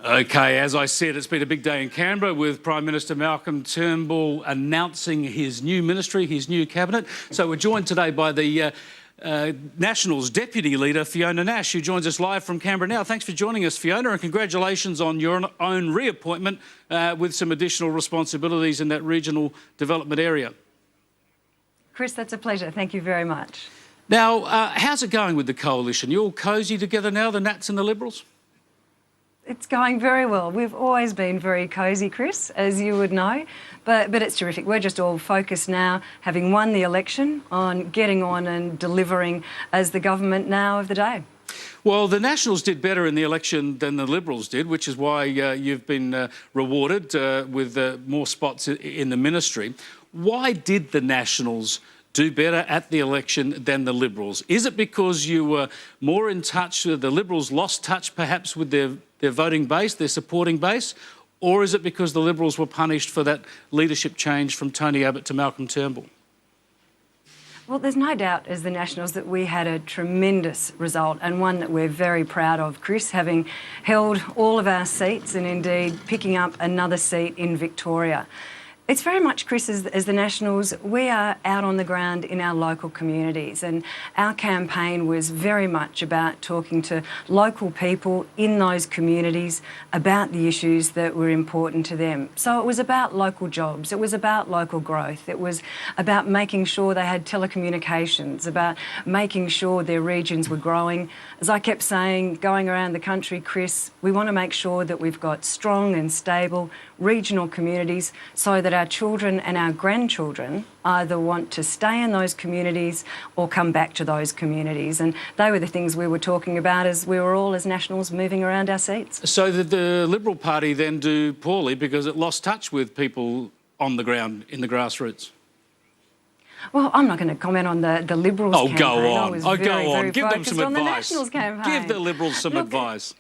Okay, as I said, it's been a big day in Canberra with Prime Minister Malcolm Turnbull announcing his new ministry, his new cabinet. So we're joined today by the Nationals Deputy Leader, Fiona Nash, who joins us live from Canberra now. Thanks for joining us, Fiona, and congratulations on your own reappointment with some additional responsibilities in that regional development area. Chris, that's a pleasure. Thank you very much. Now, how's it going with the coalition? You all cosy together now, the Nats and the Liberals? It's going very well. We've always been very cosy, Chris, as you would know, but it's terrific. We're just all focused now, having won the election, on getting on and delivering as the government now of the day. Well, the Nationals did better in the election than the Liberals did, which is why you've been rewarded with more spots in the ministry. Why did the Nationals do better at the election than the Liberals? Is it because you were more in touch, the Liberals lost touch perhaps with their voting base, their supporting base, or is it because the Liberals were punished for that leadership change from Tony Abbott to Malcolm Turnbull? Well, there's no doubt as the Nationals that we had a tremendous result and one that we're very proud of, Chris, having held all of our seats and indeed picking up another seat in Victoria. It's very much, Chris, as the Nationals, we are out on the ground in our local communities, and our campaign was very much about talking to local people in those communities about the issues that were important to them. So it was about local jobs, it was about local growth, it was about making sure they had telecommunications, about making sure their regions were growing. As I kept saying, going around the country, Chris, we want to make sure that we've got strong and stable regional communities so that our children and our grandchildren either want to stay in those communities or come back to those communities. And they were the things we were talking about as we were all, as Nationals, moving around our seats. So did the Liberal Party then do poorly because it lost touch with people on the ground, in the grassroots? Well, I'm not going to comment on the Liberals campaign. Go on. Go on. Give them some advice. The Nationals campaign. Give the Liberals some advice.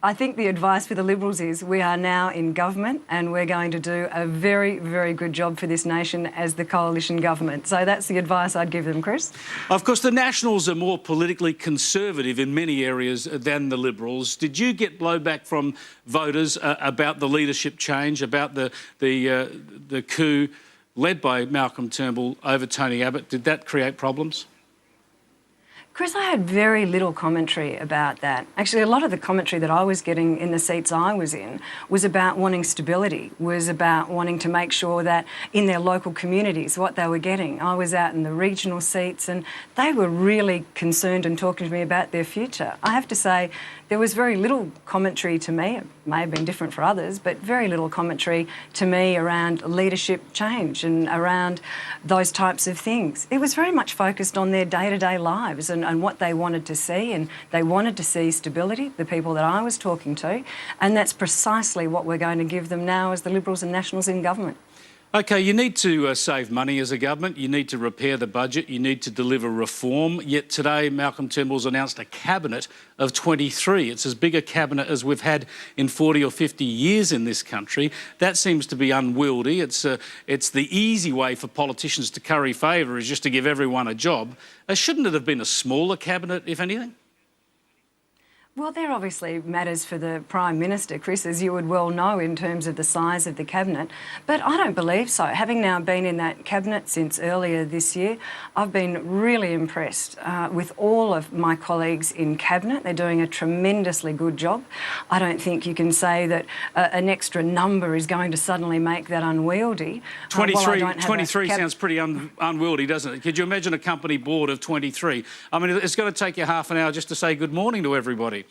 I think the advice for the Liberals is we are now in government and we're going to do a very, very good job for this nation as the coalition government. So that's the advice I'd give them, Chris. Of course, the Nationals are more politically conservative in many areas than the Liberals. Did you get blowback from voters about the leadership change, about the coup led by Malcolm Turnbull over Tony Abbott? Did that create problems? Chris, I had very little commentary about that. Actually, a lot of the commentary that I was getting in the seats I was in was about wanting stability, was about wanting to make sure that in their local communities, what they were getting. I was out in the regional seats and they were really concerned and talking to me about their future. I have to say, there was very little commentary to me, it may have been different for others, but very little commentary to me around leadership change and around those types of things. It was very much focused on their day-to-day lives and what they wanted to see, and they wanted to see stability, the people that I was talking to, and that's precisely what we're going to give them now as the Liberals and Nationals in government. OK, you need to save money as a government, you need to repair the budget, you need to deliver reform, yet today Malcolm Turnbull's announced a cabinet of 23. It's as big a cabinet as we've had in 40 or 50 years in this country. That seems to be unwieldy. It's the easy way for politicians to curry favour, is just to give everyone a job. Shouldn't it have been a smaller cabinet, if anything? Well, there obviously matters for the Prime Minister, Chris, as you would well know, in terms of the size of the cabinet. But I don't believe so. Having now been in that cabinet since earlier this year, I've been really impressed with all of my colleagues in cabinet. They're doing a tremendously good job. I don't think you can say that an extra number is going to suddenly make that unwieldy. 23 sounds pretty unwieldy, doesn't it? Could you imagine a company board of 23? I mean, it's going to take you half an hour just to say good morning to everybody.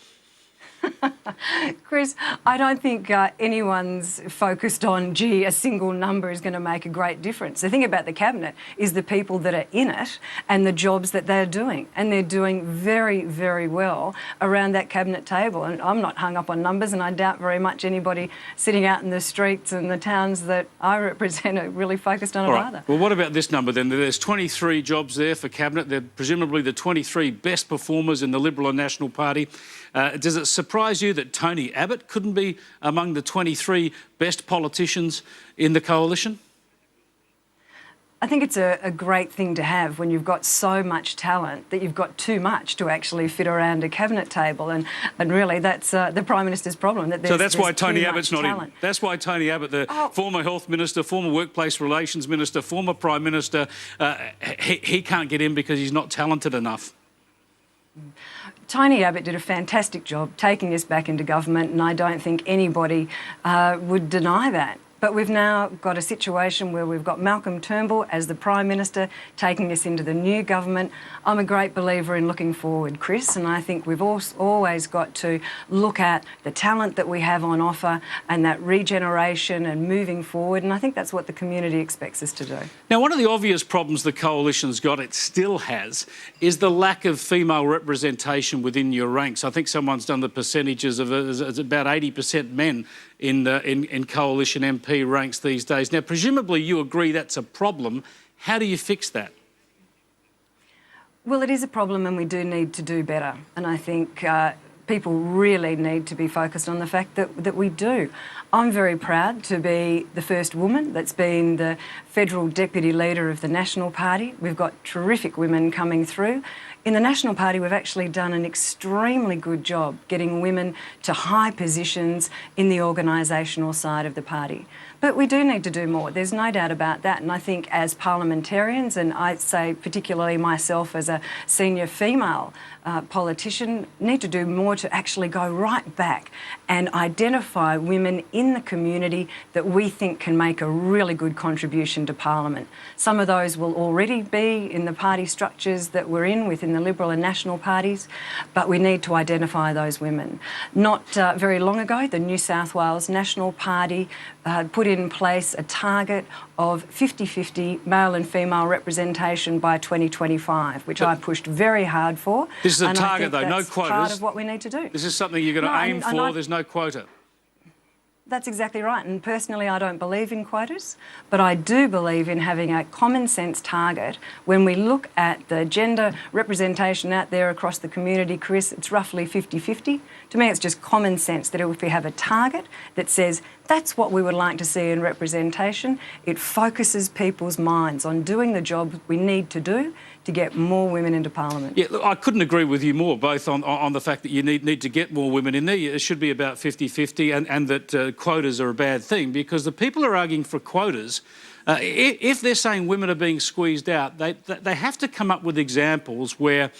Chris, I don't think anyone's focused on, gee, a single number is going to make a great difference. The thing about the cabinet is the people that are in it and the jobs that they're doing. And they're doing very, very well around that cabinet table. And I'm not hung up on numbers, and I doubt very much anybody sitting out in the streets and the towns that I represent are really focused on it either. Well, what about this number then? There's 23 jobs there for cabinet. They're presumably the 23 best performers in the Liberal and National Party. Does it surprise you that Tony Abbott couldn't be among the 23 best politicians in the coalition? I think it's a great thing to have when you've got so much talent that you've got too much to actually fit around a cabinet table, and really that's the Prime Minister's problem. So that's why Tony Abbott's not in. That's why Tony Abbott, the former Health Minister, former Workplace Relations Minister, former Prime Minister, he can't get in because he's not talented enough. Tony Abbott did a fantastic job taking us back into government, and I don't think anybody would deny that. But we've now got a situation where we've got Malcolm Turnbull as the Prime Minister taking us into the new government. I'm a great believer in looking forward, Chris, and I think we've always got to look at the talent that we have on offer and that regeneration and moving forward, and I think that's what the community expects us to do. Now, one of the obvious problems the coalition's got, it still has, is the lack of female representation within your ranks. I think someone's done the percentages of it's about 80% men in coalition MP ranks these days. Now, presumably you agree that's a problem. How do you fix that? Well, it is a problem and we do need to do better. And I think people really need to be focused on the fact that we do. I'm very proud to be the first woman that's been the federal deputy leader of the National Party. We've got terrific women coming through. In the National Party, we've actually done an extremely good job getting women to high positions in the organisational side of the party. But we do need to do more. There's no doubt about that. And I think as parliamentarians, and I'd say particularly myself as a senior female politician, need to do more to actually go right back and identify women in the community that we think can make a really good contribution to Parliament. Some of those will already be in the party structures that we're in within the Liberal and National parties, but we need to identify those women. Not very long ago, the New South Wales National Party put in place a target of 50-50 male and female representation by 2025, which I pushed very hard for. This is a target, though, no quotas. Part of what we need to do. This is something you're going to aim for. There's no quota. That's exactly right. And personally, I don't believe in quotas, but I do believe in having a common sense target. When we look at the gender representation out there across the community, Chris, it's roughly 50-50. To me, it's just common sense that if we have a target that says that's what we would like to see in representation, it focuses people's minds on doing the job we need to do to get more women into Parliament. Yeah, look, I couldn't agree with you more, both on the fact that you need to get more women in there. It should be about 50-50, and that quotas are a bad thing, because the people who are arguing for quotas, if they're saying women are being squeezed out, they have to come up with examples where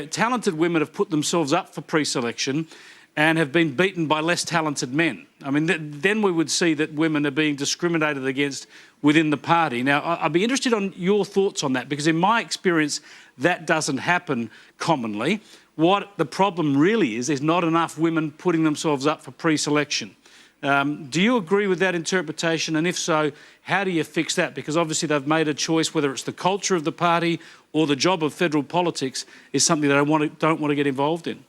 talented women have put themselves up for pre-selection and have been beaten by less talented men. I mean, then we would see that women are being discriminated against within the party. Now, I'd be interested on your thoughts on that, because in my experience, that doesn't happen commonly. What the problem really is not enough women putting themselves up for pre-selection. Do you agree with that interpretation? And if so, how do you fix that? Because obviously they've made a choice, whether it's the culture of the party or the job of federal politics is something that I don't want to get involved in.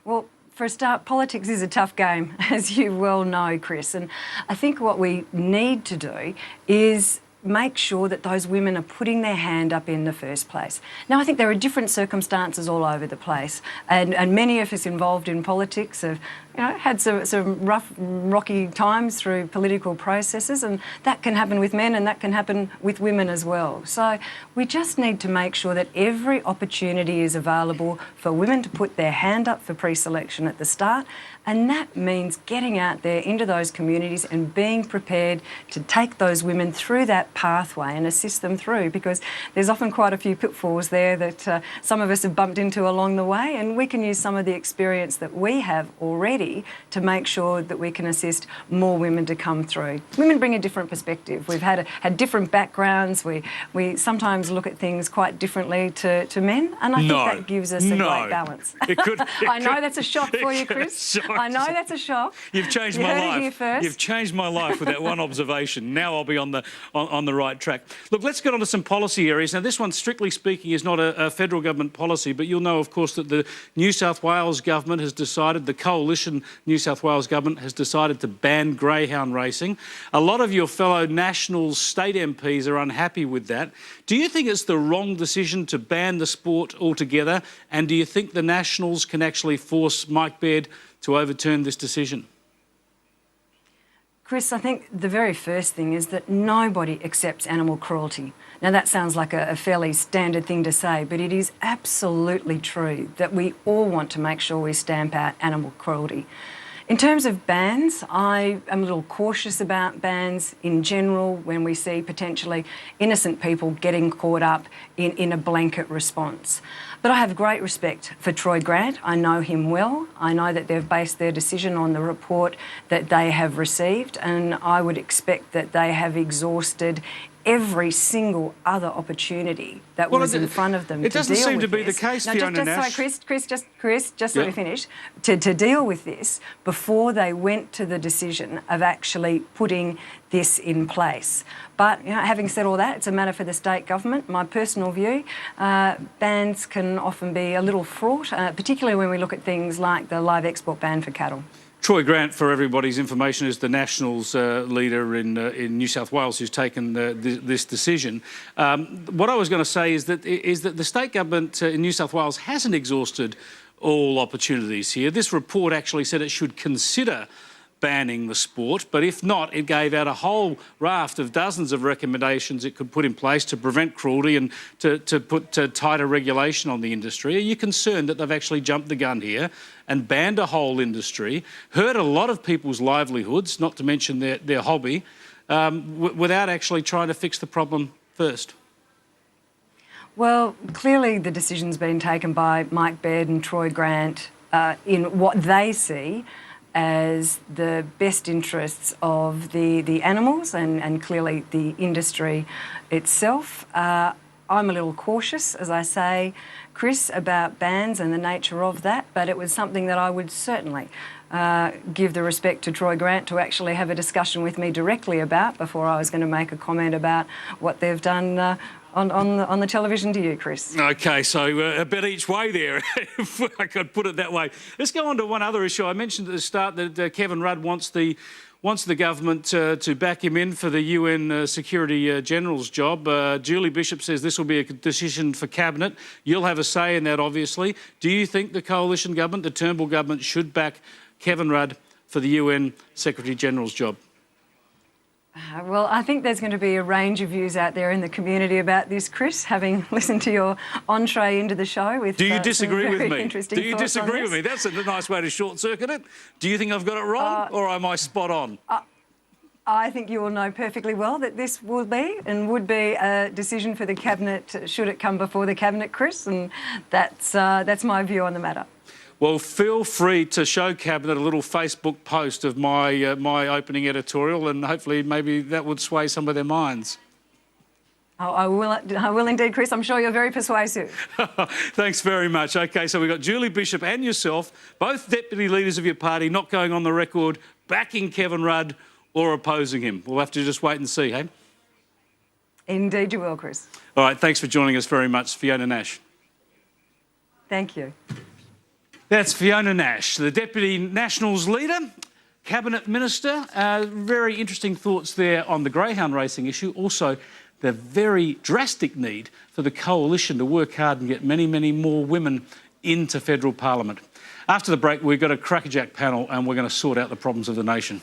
Well, for a start, politics is a tough game, as you well know, Chris. And I think what we need to do is make sure that those women are putting their hand up in the first place. Now, I think there are different circumstances all over the place, and many of us involved in politics have had some rough, rocky times through political processes, and that can happen with men and that can happen with women as well. So we just need to make sure that every opportunity is available for women to put their hand up for pre-selection at the start, and that means getting out there into those communities and being prepared to take those women through that pathway and assist them through, because there's often quite a few pitfalls there that some of us have bumped into along the way, and we can use some of the experience that we have already to make sure that we can assist more women to come through. Women bring a different perspective. We've had different backgrounds. We sometimes look at things quite differently to men, and I think that gives us a great balance. I know that's a shock for you, Chris. I know that's a shock. You've changed my life. Heard it here first. You've changed my life with that one observation. Now I'll be on the right track. Look, let's get on to some policy areas. Now, this one, strictly speaking, is not a federal government policy, but you'll know, of course, that the New South Wales government has decided, the coalition New South Wales government has decided to ban greyhound racing. A lot of your fellow Nationals state MPs are unhappy with that. Do you think it's the wrong decision to ban the sport altogether? And do you think the Nationals can actually force Mike Baird to overturn this decision? Chris, I think the very first thing is that nobody accepts animal cruelty. Now, that sounds like a fairly standard thing to say, but it is absolutely true that we all want to make sure we stamp out animal cruelty. In terms of bans, I am a little cautious about bans in general when we see potentially innocent people getting caught up in a blanket response. But I have great respect for Troy Grant. I know him well. I know that they've based their decision on the report that they have received, and I would expect that they have exhausted every single other opportunity that was in front of them to deal with this. It doesn't seem to be the case, Fiona Nash. Chris, let me finish. To deal with this before they went to the decision of actually putting this in place. But, you know, having said all that, it's a matter for the state government. My personal view, bans can often be a little fraught, particularly when we look at things like the live export ban for cattle. Troy Grant, for everybody's information, is the Nationals leader in New South Wales who's taken this decision. What I was going to say is that the state government in New South Wales hasn't exhausted all opportunities here. This report actually said it should consider banning the sport, but if not, it gave out a whole raft of dozens of recommendations it could put in place to prevent cruelty and to put tighter regulation on the industry. Are you concerned that they've actually jumped the gun here and banned a whole industry, hurt a lot of people's livelihoods, not to mention their hobby, without actually trying to fix the problem first? Well, clearly the decision's been taken by Mike Baird and Troy Grant in what they see as the best interests of the animals and clearly the industry itself. I'm a little cautious, as I say, Chris, about bans and the nature of that, but it was something that I would certainly give the respect to Troy Grant to actually have a discussion with me directly about before I was going to make a comment about what they've done on the television to you, Chris. OK, so a bet each way there, if I could put it that way. Let's go on to one other issue. I mentioned at the start that Kevin Rudd wants the government to back him in for the UN Secretary General's job. Julie Bishop says this will be a decision for Cabinet. You'll have a say in that, obviously. Do you think the coalition government, the Turnbull government, should back Kevin Rudd for the UN Secretary General's job? Well, I think there's going to be a range of views out there in the community about this, Chris, having listened to your entree into the show with Do you disagree with me? Do you disagree with me? That's a nice way to short-circuit it. Do you think I've got it wrong or am I spot on? I think you will know perfectly well that this will be and would be a decision for the Cabinet should it come before the Cabinet, Chris, and that's my view on the matter. Well, feel free to show Cabinet a little Facebook post of my my opening editorial, and hopefully maybe that would sway some of their minds. Oh, I will indeed, Chris. I'm sure you're very persuasive. Thanks very much. OK, so we've got Julie Bishop and yourself, both deputy leaders of your party, not going on the record backing Kevin Rudd or opposing him. We'll have to just wait and see, hey? Indeed you will, Chris. All right, thanks for joining us very much, Fiona Nash. Thank you. That's Fiona Nash, the Deputy Nationals leader, Cabinet Minister. Very interesting thoughts there on the greyhound racing issue. Also, the very drastic need for the coalition to work hard and get many, many more women into federal parliament. After the break, we've got a crackerjack panel and we're going to sort out the problems of the nation.